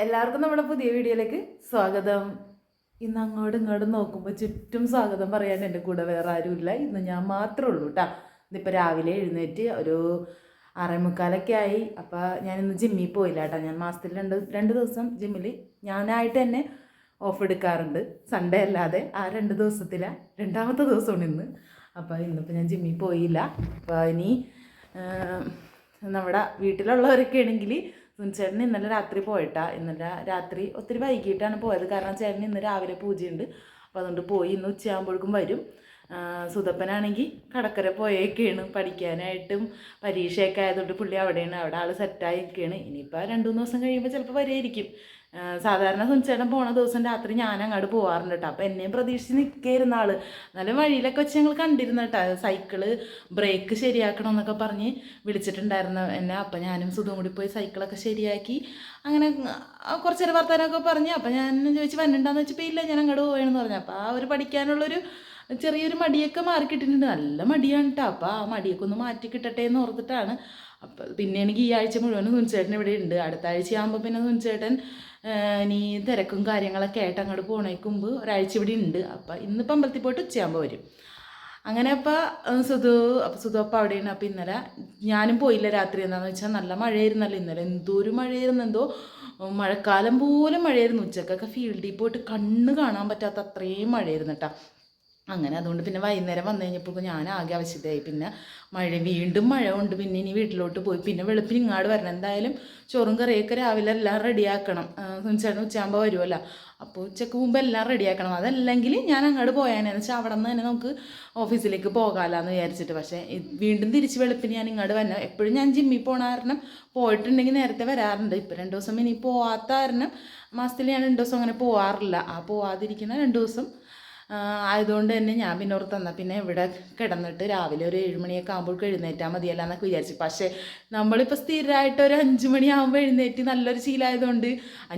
എല്ലാവർക്കും നമ്മുടെ പുതിയ വീഡിയോയിലേക്ക് സ്വാഗതം. ഇന്ന് അങ്ങോട്ടും ഇങ്ങോട്ടും നോക്കുമ്പോൾ ചുറ്റും സ്വാഗതം പറയാൻ എൻ്റെ കൂടെ വേറെ ആരുമില്ല. ഇന്ന് ഞാൻ മാത്രമേ ഉള്ളൂ കേട്ടോ. ഇതിപ്പോൾ രാവിലെ എഴുന്നേറ്റ് ഒരു 6:45 ആയി. അപ്പോൾ ഞാനിന്ന് ജിമ്മിൽ പോയില്ല കേട്ടോ. ഞാൻ മാസത്തിൽ രണ്ട് ദിവസം ജിമ്മിൽ ഞാനായിട്ട് തന്നെ ഓഫ് എടുക്കാറുണ്ട്, സൺഡേ അല്ലാതെ. ആ 2 ദിവസത്തിലാണ് രണ്ടാമത്തെ ദിവസമാണ് ഇന്ന്. അപ്പോൾ ഇന്നിപ്പോൾ ഞാൻ ജിമ്മിൽ പോയില്ല. അപ്പോൾ ഇനി നമ്മുടെ വീട്ടിലുള്ളവരൊക്കെ ആണെങ്കിൽ ചേട്ടൻ ഇന്നലെ രാത്രി പോയിട്ടാ. ഇന്നലെ രാത്രി ഒത്തിരി വൈകിട്ടാണ് പോയത്, കാരണം ചേട്ടൻ ഇന്ന് രാവിലെ പൂജയുണ്ട്. അപ്പോൾ അതുകൊണ്ട് പോയി ഇന്ന് ഉച്ചയാകുമ്പോഴേക്കും വരും. സുതപ്പനാണെങ്കിൽ കടക്കര പോയേക്കാണ് പഠിക്കാനായിട്ടും. പരീക്ഷയൊക്കെ ആയതുകൊണ്ട് പുള്ളി അവിടെയാണ്, അവിടെ ആൾ സെറ്റായിരിക്കുകയാണ്. ഇനിയിപ്പോൾ 2-3 ദിവസം കഴിയുമ്പോൾ ചിലപ്പോൾ വരെയായിരിക്കും. സാധാരണ സുനിച്ചേട്ടൻ പോണ ദിവസം രാത്രി ഞാൻ അങ്ങോട്ട് പോകാറുണ്ട് കേട്ടോ. അപ്പോൾ എന്നെയും പ്രതീക്ഷിച്ച് നിൽക്കായിരുന്ന ആൾ. എന്നാലും വഴിയിലൊക്കെ വെച്ച് ഞങ്ങൾ കണ്ടിരുന്നു കേട്ടോ. സൈക്കിള് ബ്രേക്ക് ശരിയാക്കണം എന്നൊക്കെ പറഞ്ഞ് വിളിച്ചിട്ടുണ്ടായിരുന്നു എന്നെ. അപ്പോൾ ഞാനും സുധും കൂടി പോയി സൈക്കിളൊക്കെ ശരിയാക്കി അങ്ങനെ കുറച്ച് നേരം വർത്താനമൊക്കെ പറഞ്ഞ്. അപ്പോൾ ഞാൻ ചോദിച്ച് വന്നിട്ടുണ്ടാന്ന് വെച്ചപ്പോൾ ഇല്ല, ഞാൻ അങ്ങോട്ട് പോവുകയാണെന്ന് പറഞ്ഞു. അപ്പോൾ ആ ഒരു പഠിക്കാനുള്ളൊരു ചെറിയൊരു മടിയൊക്കെ മാറി കിട്ടിയിട്ടുണ്ട്. നല്ല മടിയാണ് കേട്ടോ. അപ്പോൾ ആ മടിയൊക്കെ ഒന്ന് മാറ്റി കിട്ടട്ടെ എന്ന് ഓർത്തിട്ടാണ്. അപ്പോൾ പിന്നെ എനിക്ക് ഈ ആഴ്ച മുഴുവനും സുനിച്ചേട്ടൻ ഇവിടെ ഉണ്ട്. അടുത്ത ആഴ്ചയാകുമ്പോൾ പിന്നെ സുനിച്ചേട്ടൻ ഇനി തിരക്കും കാര്യങ്ങളൊക്കെ ആയിട്ട് അങ്ങോട്ട് പോണേക്ക് മുമ്പ് ഒരാഴ്ച ഇവിടെ ഉണ്ട്. അപ്പോൾ ഇന്നിപ്പോൾ അമ്പലത്തിൽ പോയിട്ട് ഉച്ചയാകുമ്പോൾ വരും. അങ്ങനെ അപ്പോൾ സുധു അപ്പോൾ അവിടെയാണ്. അപ്പോൾ ഇന്നലെ ഞാനും പോയില്ല രാത്രി. എന്താണെന്ന് വെച്ചാൽ നല്ല മഴയായിരുന്നല്ലോ ഇന്നലെ. എന്തോരം മഴയായിരുന്നു, എന്തോ മഴക്കാലം പോലെ മഴയായിരുന്നു. ഉച്ചക്കൊക്കെ ഫീൽഡിൽ പോയിട്ട് കണ്ണ് കാണാൻ പറ്റാത്ത അത്രയും മഴയായിരുന്നു കേട്ടോ. അങ്ങനെ അതുകൊണ്ട് പിന്നെ വൈകുന്നേരം വന്നു കഴിഞ്ഞപ്പോൾ ഞാൻ ആകെ അവശതയായി. പിന്നെ വീണ്ടും മഴ കൊണ്ട് പിന്നെ ഇനി വീട്ടിലോട്ട് പോയി. പിന്നെ വെളുപ്പിന് ഇങ്ങോട്ട് വരണം. എന്തായാലും ചോറും കറിയൊക്കെ രാവിലെ എല്ലാം റെഡിയാക്കണം. സുനിച്ചേട്ടൻ ഉച്ചയാകുമ്പോൾ വരുമല്ലോ. അപ്പോൾ ഉച്ചക്ക് മുമ്പ് എല്ലാം റെഡിയാക്കണം. അതല്ലെങ്കിൽ ഞാൻ അങ്ങോട്ട് പോയാനെന്ന് വെച്ചാൽ അവിടെ നിന്ന് തന്നെ നമുക്ക് ഓഫീസിലേക്ക് പോകാമെന്ന് വിചാരിച്ചിട്ട്. പക്ഷേ വീണ്ടും തിരിച്ച് വെളുപ്പിന് ഞാൻ ഇങ്ങോട്ട് വരണം. എപ്പോഴും ഞാൻ ജിമ്മിൽ പോകണ കാരണം പോയിട്ടുണ്ടെങ്കിൽ നേരത്തെ വരാറുണ്ട്. ഇപ്പോൾ 2 ദിവസം ഇനി പോകാത്ത കാരണം മാസത്തിൽ ഞാൻ 2 ദിവസം അങ്ങനെ പോകാറില്ല. ആ പോകാതിരിക്കുന്ന 2 ദിവസം ആയതുകൊണ്ട് തന്നെ ഞാൻ പിന്നെ ഓർത്ത് തന്നാൽ പിന്നെ ഇവിടെ കിടന്നിട്ട് രാവിലെ ഒരു 7 മണിയൊക്കെ ആകുമ്പോഴേക്കും എഴുന്നേറ്റാൽ മതിയല്ല എന്നൊക്കെ വിചാരിച്ചു. പക്ഷേ നമ്മളിപ്പോൾ സ്ഥിരമായിട്ട് ഒരു 5 മണിയാകുമ്പോൾ എഴുന്നേറ്റ് നല്ലൊരു ശീലമായതുകൊണ്ട്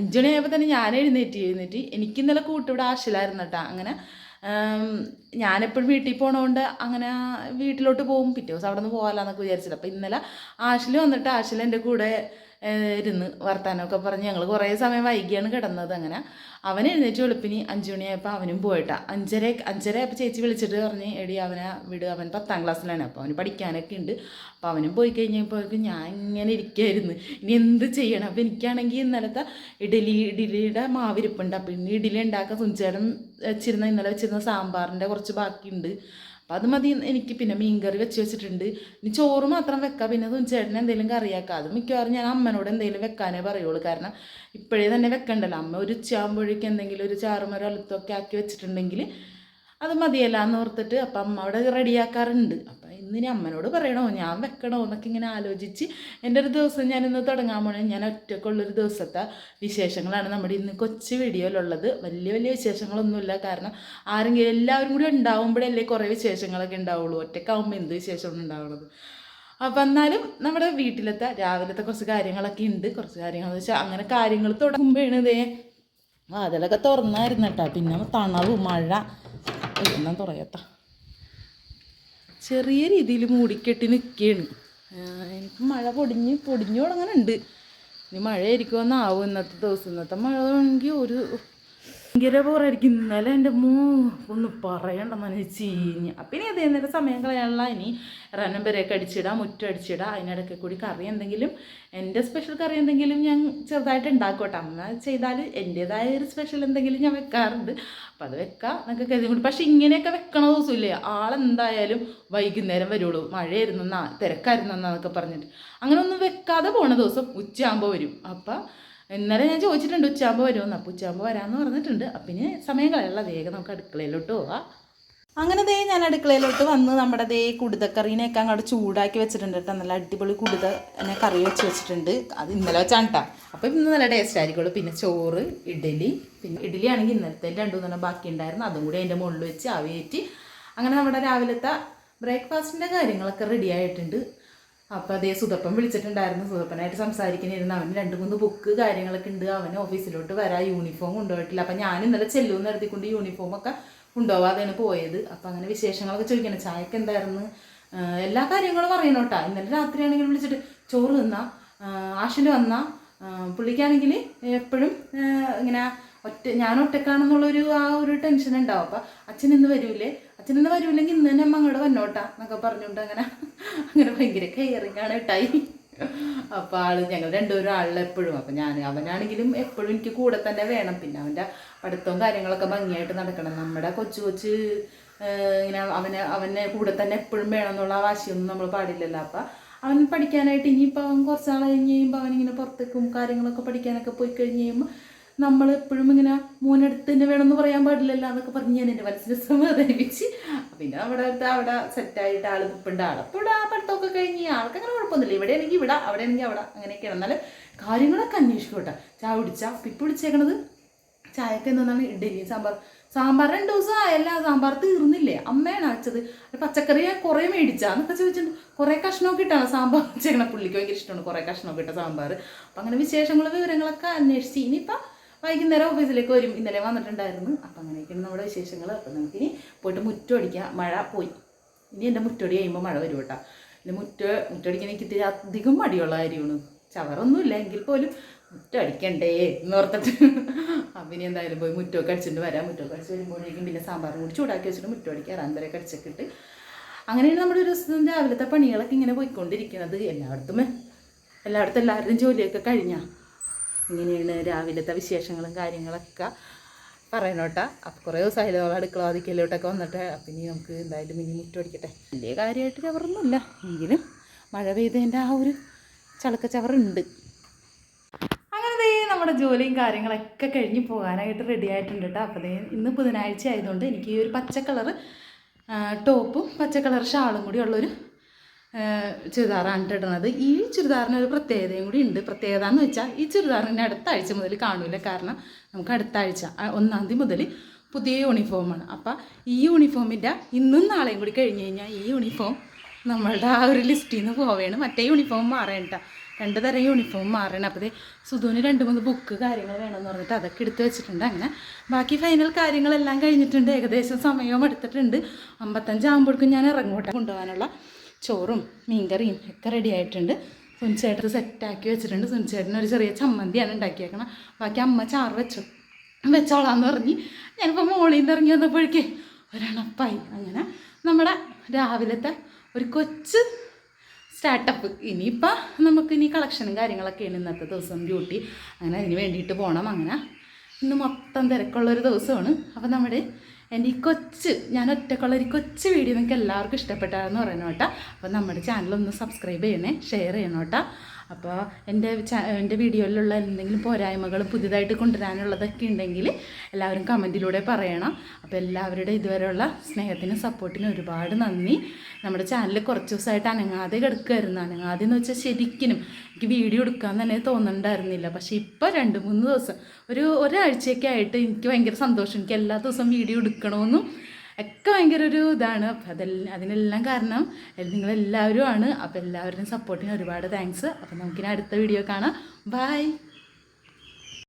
5 മണിയായപ്പോൾ തന്നെ ഞാൻ എഴുന്നേറ്റ് എനിക്ക് ഇന്നലെ കൂട്ടിവിടെ ആശിലായിരുന്നു കേട്ടോ. അങ്ങനെ ഞാനെപ്പോഴും വീട്ടിൽ പോകണതുകൊണ്ട് അങ്ങനെ വീട്ടിലോട്ട് പോകും. പിറ്റേ ദിവസം അവിടെ നിന്ന് പോകാമെന്നൊക്കെ വിചാരിച്ചിട്ട്. അപ്പോൾ ഇന്നലെ ആശിൽ വന്നിട്ട് ആശിൽ എൻ്റെ കൂടെ ഇരുന്ന് വർത്താനമൊക്കെ പറഞ്ഞ് ഞങ്ങൾ കുറേ സമയം വൈകിയാണ് കിടന്നത്. അങ്ങനെ അവൻ എഴുന്നേറ്റ് വെളുപ്പിന് 5 മണിയായപ്പോൾ അവനും പോയിട്ടാ. 5:30 ആയപ്പോൾ ചേച്ചി വിളിച്ചിട്ട് പറഞ്ഞ് എടി അവനെ വിട്, അവൻ 10ാം ക്ലാസ്സിലാണ്. അപ്പോൾ അവന് പഠിക്കാനൊക്കെ ഉണ്ട്. അപ്പോൾ അവനും പോയി കഴിഞ്ഞപ്പോഴേക്കും ഞാൻ ഇങ്ങനെ ഇരിക്കുമായിരുന്നു, ഇനി എന്ത് ചെയ്യണം. അപ്പോൾ എനിക്കാണെങ്കിൽ ഇന്നലത്തെ ഇഡലിയുടെ മാവിരിപ്പുണ്ട്. അപ്പോൾ ഇന്ന് ഇഡലി ഉണ്ടാക്കാൻ സുനിച്ചേട്ടൻ ഇന്നലെ വെച്ചിരുന്ന സാമ്പാറിൻ്റെ കുറച്ച് ബാക്കിയുണ്ട്. അപ്പോൾ അത് മതി എനിക്ക്. പിന്നെ മീൻകറി വെച്ചിട്ടുണ്ട്. ഇനി ചോറ് മാത്രം വെക്കാം. പിന്നെ സുനിച്ചേട്ടന് എന്തെങ്കിലും കറിയാക്കാം. അത് മിക്കവാറും ഞാൻ അമ്മനോട് എന്തെങ്കിലും വെക്കാനേ പറയുള്ളൂ. കാരണം ഇപ്പോഴേ തന്നെ വെക്കണ്ടല്ലോ. അമ്മ ഒരു ഉച്ചയാകുമ്പോഴേക്കും എന്തെങ്കിലും ഒരു ചാറുമരോ അലുത്തൊക്കെ ആക്കി വെച്ചിട്ടുണ്ടെങ്കിൽ അത് മതിയല്ല എന്ന് ഓർത്തിട്ട് അപ്പം അമ്മ അവിടെ റെഡിയാക്കാറുണ്ട്. അപ്പം ഇന്നിനി അമ്മനോട് പറയണോ ഞാൻ വെക്കണോ എന്നൊക്കെ ഇങ്ങനെ ആലോചിച്ച് എൻ്റെ ഒരു ദിവസം ഞാനിന്ന് തുടങ്ങാൻ പോണേ. ഞാൻ ഒറ്റക്കുള്ളൊരു ദിവസത്തെ വിശേഷങ്ങളാണ് നമ്മുടെ ഇന്ന് കൊച്ചു വീഡിയോയിലുള്ളത്. വലിയ വിശേഷങ്ങളൊന്നുമില്ല. കാരണം ആരെങ്കിലും എല്ലാവരും കൂടി ഉണ്ടാവുമ്പോഴല്ലേ കുറേ വിശേഷങ്ങളൊക്കെ ഉണ്ടാവുള്ളൂ. ഒറ്റക്കാവുമ്പോൾ എന്ത് വിശേഷമാണ് ഉണ്ടാവുന്നത്. അപ്പം എന്നാലും നമ്മുടെ വീട്ടിലത്തെ രാവിലത്തെ കുറച്ച് കാര്യങ്ങളൊക്കെ ഉണ്ട്. കുറച്ച് കാര്യങ്ങളെന്ന് വെച്ചാൽ അങ്ങനെ കാര്യങ്ങൾ തുടങ്ങുമ്പോഴാണ് ഇതേ വാതിലൊക്കെ തുറന്നായിരുന്നു കേട്ടോ. പിന്നെ തണവ് മഴ ഒന്നും തുറയത്ത ചെറിയ രീതിയിൽ മൂടിക്കെട്ടി നിൽക്കുകയാണ്. എനിക്ക് മഴ പൊടിഞ്ഞു തുടങ്ങുന്നുണ്ട്. ഇനി മഴയായിരിക്കുമെന്നാവും ഇന്നത്തെ ദിവസം. ഇന്നത്തെ മഴ ആണെങ്കിൽ ഒരു ഭയങ്കര പോറായിരിക്കും. ഇന്നലെ എൻ്റെ ഒന്ന് പറയണ്ടെന്നു ചീഞ്ഞ്. അപ്പം ഇനി അതേ നേരം സമയം കളയാനുള്ള ഇനി റനം വരെയൊക്കെ അടിച്ചിടാം, മുറ്റം അടിച്ചിടാം. അതിനിടയ്ക്ക് കൂടി കറി എന്തെങ്കിലും, എൻ്റെ സ്പെഷ്യൽ കറി എന്തെങ്കിലും ഞാൻ ചെറുതായിട്ട് ഉണ്ടാക്കോട്ടെ. അമ്മ ചെയ്താൽ എൻ്റേതായ ഒരു സ്പെഷ്യൽ എന്തെങ്കിലും ഞാൻ വെക്കാറുണ്ട്. അപ്പം അത് വെക്കാം എന്നൊക്കെ കരുതി കൂടി. പക്ഷേ ഇങ്ങനെയൊക്കെ വെക്കണ ദിവസമില്ലേ, ആളെന്തായാലും വൈകുന്നേരം വരുള്ളൂ. മഴയായിരുന്നെന്നാ തിരക്കായിരുന്നെന്നൊക്കെ പറഞ്ഞിട്ട് അങ്ങനെ ഒന്നും വെക്കാതെ പോണ ദിവസം ഉച്ചയാകുമ്പോൾ വരും. അപ്പം ഇന്നലെ ഞാൻ ചോദിച്ചിട്ടുണ്ട് ഉച്ചയാകുമ്പോൾ വരുമെന്ന്. അപ്പോൾ ഉച്ചയാകുമ്പോൾ വരാമെന്ന് പറഞ്ഞിട്ടുണ്ട്. അപ്പം ഇനി സമയം കളയുള്ള വേഗം നമുക്ക് അടുക്കളയിലോട്ട് പോവാം. അങ്ങനെ ഞാൻ അടുക്കളയിലോട്ട് വന്ന് നമ്മുടെ കുടുതക്കറീനെയൊക്കെ അങ്ങോട്ട് ചൂടാക്കി വെച്ചിട്ടുണ്ട് കേട്ടോ. നല്ല അടിപൊളി കുടുത എന്നെ കറി വെച്ചിട്ടുണ്ട്. അത് ഇന്നലെ വെച്ചാണ് കേട്ടോ. അപ്പോൾ ഇന്ന് നല്ല ടേസ്റ്റ് ആയിരിക്കുള്ളൂ. പിന്നെ ചോറ്, ഇഡലി. പിന്നെ ഇഡലി ആണെങ്കിൽ ഇന്നലത്തെ 2 ബാക്കി ഉണ്ടായിരുന്നു. അതും കൂടി അതിൻ്റെ മുകളിൽ വെച്ച് ആവിയേറ്റി അങ്ങനെ നമ്മുടെ രാവിലത്തെ ബ്രേക്ക്ഫാസ്റ്റിൻ്റെ കാര്യങ്ങളൊക്കെ റെഡി ആയിട്ടുണ്ട്. അപ്പോൾ സുതപ്പൻ വിളിച്ചിട്ടുണ്ടായിരുന്നു. സുതപ്പനായിട്ട് സംസാരിക്കുന്നിരുന്നു. അവന് 2-3 ബുക്ക് കാര്യങ്ങളൊക്കെ ഉണ്ട്. അവന് ഓഫീസിലോട്ട് വരാൻ യൂണിഫോം കൊണ്ടുപോയിട്ടില്ല. അപ്പം ഞാൻ ഇന്നലെ ചെല്ലുമെന്ന് നടത്തിക്കൊണ്ട് യൂണിഫോമൊക്കെ കൊണ്ടുപോകാതെയാണ് പോയത്. അപ്പം അങ്ങനെ വിശേഷങ്ങളൊക്കെ ചോദിക്കണം. ചായക്ക് എന്തായിരുന്നു, എല്ലാ കാര്യങ്ങളും പറയണം കേട്ടോ. ഇന്നലെ രാത്രിയാണെങ്കിലും വിളിച്ചിട്ട് ചോറ് തിന്നാ, ആഷിന് വന്നാൽ പുള്ളിക്കാണെങ്കിൽ എപ്പോഴും ഇങ്ങനെ ഞാൻ ഒറ്റക്കാണെന്നുള്ളൊരു ആ ഒരു ടെൻഷൻ ഉണ്ടാവും. അപ്പം അച്ഛനിന്ന് വരൂലെങ്കിൽ ഇന്ന് തന്നെ അമ്മ അങ്ങോട്ട് വന്നോട്ടാ എന്നൊക്കെ പറഞ്ഞുകൊണ്ട് അങ്ങനെ ഭയങ്കര കെയറിങ് ആണ് കേട്ടായി. അപ്പോൾ ഞങ്ങൾ രണ്ടുപേരും ആളിലെപ്പോഴും അപ്പം അവനാണെങ്കിലും എപ്പോഴും എനിക്ക് കൂടെ തന്നെ വേണം. പിന്നെ അവൻ്റെ പഠിത്തവും കാര്യങ്ങളൊക്കെ ഭംഗിയായിട്ട് നടക്കണം. നമ്മുടെ കൊച്ചു ഇങ്ങനെ അവനെ കൂടെ തന്നെ എപ്പോഴും വേണം എന്നുള്ള വാശിയൊന്നും നമ്മൾ പാടില്ലല്ലോ. അപ്പം അവൻ പഠിക്കാനായിട്ട് ഇനിയിപ്പോൾ അവൻ കുറച്ച് നാൾ കഴിഞ്ഞ് കഴിയുമ്പോൾ അവനിങ്ങനെ പുറത്തേക്കും കാര്യങ്ങളൊക്കെ പഠിക്കാനൊക്കെ പോയി കഴിഞ്ഞ് കഴിയുമ്പോൾ നമ്മൾ എപ്പോഴും ഇങ്ങനെ മോനടുത്ത് തന്നെ വേണമെന്ന് പറയാൻ പാടില്ലല്ലോ എന്നൊക്കെ പറഞ്ഞ് ഞാൻ എൻ്റെ മനസ്സിനെ സമാധാനിപ്പിച്ച് പിന്നെ അവിടെ സെറ്റായിട്ട് ആൾ നിൽപ്പുണ്ട്. ആളപ്പോൾ ആ പഠിത്തമൊക്കെ കഴിഞ്ഞ് ആൾക്ക് അങ്ങനെ കുഴപ്പമൊന്നുമില്ല. ഇവിടെ ആണെങ്കിൽ ഇവിടെ, അവിടെ ആണെങ്കിൽ അവിടെ, അങ്ങനെയൊക്കെയാണ്. എന്നാലും കാര്യങ്ങളൊക്കെ അന്വേഷിക്കും കേട്ടോ. ചായ കുടിച്ചാൽ ഇപ്പം വിളിച്ചേക്കണത് ചായക്ക് എന്താണ് ഇഡ്ഡലി സാമ്പാർ 2 ദിവസം ആയല്ല, സാമ്പാർ തീർന്നില്ലേ, അമ്മയാണ് അയച്ചത്. പച്ചക്കറി കുറേ മേടിച്ചാന്നൊക്കെ ചോദിച്ചിട്ടുണ്ട്. കുറേ കഷ്ണമൊക്കെ ഇട്ടാണ് സാമ്പാർ വെച്ചേക്കണം. പുള്ളിക്ക് ഭയങ്കര ഇഷ്ടമാണ് കുറേ കഷ്ണമൊക്കെ ഇട്ട സാമ്പാർ. അപ്പം അങ്ങനെ വിവരങ്ങളൊക്കെ അന്വേഷിച്ച് ഇനിയിപ്പം വൈകുന്നേരം ഓഫീസിലേക്ക് വരും. ഇന്നലെ വന്നിട്ടുണ്ടായിരുന്നു. അപ്പം അങ്ങനെയൊക്കെയാണ് നമ്മുടെ വിശേഷങ്ങൾ. അപ്പം നമുക്കിനി പോയിട്ട് മുറ്റമടിക്കാം. മഴ പോയി, ഇനി എൻ്റെ മുറ്റടി കഴിയുമ്പോൾ മഴ വരും കേട്ടോ. എൻ്റെ മുറ്റടിക്കാൻ എനിക്ക് ഇത്തിരി അധികം മടിയുള്ള കാര്യമാണ്. ചവറൊന്നുമില്ല എങ്കിൽ പോലും മുറ്റടിക്കണ്ടേ എന്നോർത്തിട്ട് അപ്പം ഇനി എന്തായാലും പോയി മുറ്റമൊക്കെ അടിച്ചിട്ട് വരാം. മുറ്റമൊക്കെ അടിച്ച് വരുമ്പോഴേക്കും പിന്നെ സാമ്പാറും കൂടി ചൂടാക്കി വെച്ചിട്ട് മുറ്റമടിക്കാൻ അന്തരൊക്കെ അടിച്ചൊക്കെ ഇട്ട് അങ്ങനെയാണ് നമ്മുടെ ഒരു ദിവസം രാവിലത്തെ പണികളൊക്കെ ഇങ്ങനെ പോയിക്കൊണ്ടിരിക്കുന്നത്. എല്ലായിടത്തും എല്ലാവരുടെയും ജോലിയൊക്കെ കഴിഞ്ഞാൽ ഇങ്ങനെയാണ് രാവിലത്തെ വിശേഷങ്ങളും കാര്യങ്ങളൊക്കെ പറയണോട്ടാ. അപ്പം കുറേ ദിവസമായാലും നമ്മൾ അടുക്കള വാതിക്കലോട്ടൊക്കെ വന്നിട്ട് അപ്പം ഇനി നമുക്ക് എന്തായാലും ഇനി മുറ്റമടിക്കട്ടെ. വലിയ കാര്യമായിട്ട് ചവറൊന്നുമില്ല, എങ്കിലും മഴ പെയ്തതിൻ്റെ ആ ഒരു ചവറുണ്ട്. അങ്ങനെ നമ്മുടെ ജോലിയും കാര്യങ്ങളൊക്കെ കഴിഞ്ഞ് പോകാനായിട്ട് റെഡി ആയിട്ടുണ്ട് കേട്ടോ. അപ്പോൾ ഇന്ന് ബുധനാഴ്ച ആയതുകൊണ്ട് എനിക്ക് ഈ ഒരു പച്ച കളർ ടോപ്പും പച്ച കളർ ഷാളും കൂടി ഉള്ളൊരു ചുരിദാറാണ് ഇടുന്നത്. ഈ ചുരിദാറിനൊരു പ്രത്യേകതയും കൂടി ഉണ്ട്. പ്രത്യേകത എന്ന് വെച്ചാൽ ഈ ചുരിദാറിന് അടുത്ത ആഴ്ച മുതൽ കാണില്ല. കാരണം നമുക്ക് അടുത്ത ആഴ്ച 1-ാം തീയതി മുതൽ പുതിയ യൂണിഫോമാണ്. അപ്പം ഈ യൂണിഫോമിൻ്റെ ഇന്നും നാളെയും കൂടി കഴിഞ്ഞ് കഴിഞ്ഞാൽ ഈ യൂണിഫോം നമ്മളുടെ ആ ഒരു ലിസ്റ്റിൽ നിന്ന് പോവുകയാണ്. മറ്റേ യൂണിഫോം മാറേണ്ട, 2 തരം യൂണിഫോം മാറണം. അപ്പോൾ സുധുവിന് 2-3 ബുക്ക് കാര്യങ്ങൾ വേണമെന്ന് പറഞ്ഞിട്ട് അതൊക്കെ എടുത്ത് വെച്ചിട്ടുണ്ട്. അങ്ങനെ ബാക്കി ഫൈനൽ കാര്യങ്ങളെല്ലാം കഴിഞ്ഞിട്ടുണ്ട്. ഏകദേശം സമയവും എടുത്തിട്ടുണ്ട്. 55 ആകുമ്പോഴേക്കും ഞാൻ ഇറങ്ങോട്ടെ. കൊണ്ടുപോകാനുള്ള ചോറും മീൻകറിയും ഒക്കെ റെഡി ആയിട്ടുണ്ട്. സുനിച്ചേട്ടൻ സെറ്റാക്കി വെച്ചിട്ടുണ്ട്. സുനിച്ചേട്ടന് ഒരു ചെറിയ ചമ്മന്തിയാണ് ഉണ്ടാക്കിയേക്കണം. ബാക്കി അമ്മ ചാറ് വെച്ചോളാന്ന് പറഞ്ഞ് ഞാനിപ്പോൾ മോളിൽ നിന്ന് ഇറങ്ങി വന്നപ്പോഴേക്കേ ഒരണപ്പായി. അങ്ങനെ നമ്മുടെ രാവിലത്തെ ഒരു കൊച്ച് സ്റ്റാർട്ടപ്പ്. ഇനിയിപ്പോൾ നമുക്കിനി കളക്ഷനും കാര്യങ്ങളൊക്കെയാണ് ഇന്നത്തെ ദിവസം ഡ്യൂട്ടി. അങ്ങനെ അതിന് വേണ്ടിയിട്ട് പോകണം. അങ്ങനെ ഇന്ന് മൊത്തം തിരക്കുള്ളൊരു ദിവസമാണ്. അപ്പോൾ എൻ്റെ ഈ ഞാൻ ഒറ്റക്കുള്ളൊരു കൊച്ചു വീഡിയോ നിങ്ങൾക്ക് എല്ലാവർക്കും ഇഷ്ടപ്പെട്ടാണെന്ന് പറയണം കേട്ടോ. അപ്പോൾ നമ്മുടെ ചാനലൊന്ന് സബ്സ്ക്രൈബ് ചെയ്യണേ, ഷെയർ ചെയ്യണം കേട്ടോ. അപ്പോൾ എൻ്റെ വീഡിയോയിലുള്ള എന്തെങ്കിലും പോരായ്മകളും പുതിയതായിട്ട് കൊണ്ടുവരാനുള്ളതൊക്കെ ഉണ്ടെങ്കിൽ എല്ലാവരും കമൻറ്റിലൂടെ പറയണം. അപ്പോൾ എല്ലാവരുടെ ഇതുവരെയുള്ള സ്നേഹത്തിനും സപ്പോർട്ടിനും ഒരുപാട് നന്ദി. നമ്മുടെ ചാനൽ കുറച്ച് ദിവസമായിട്ട് അനങ്ങാതെ കിടക്കുമായിരുന്നു. അനങ്ങാതെ എന്ന് വെച്ചാൽ ശരിക്കും എനിക്ക് വീഡിയോ എടുക്കാൻ തന്നെ തോന്നുന്നുണ്ടായിരുന്നില്ല. പക്ഷേ ഇപ്പോൾ 2-3 ദിവസം ഒരാഴ്ചയൊക്കെ ആയിട്ട് എനിക്ക് ഭയങ്കര സന്തോഷം. എനിക്ക് എല്ലാ ദിവസവും വീഡിയോ എടുക്കണമെന്നും ഒക്കെ ഭയങ്കര ഒരു ഇതാണ്. അപ്പം അതിനെല്ലാം കാരണം നിങ്ങളെല്ലാവരും ആണ്. അപ്പോൾ എല്ലാവരുടെയും സപ്പോർട്ടിന് ഒരുപാട് താങ്ക്സ്. അപ്പം നമുക്കിനി അടുത്ത വീഡിയോ കാണാം. ബൈ.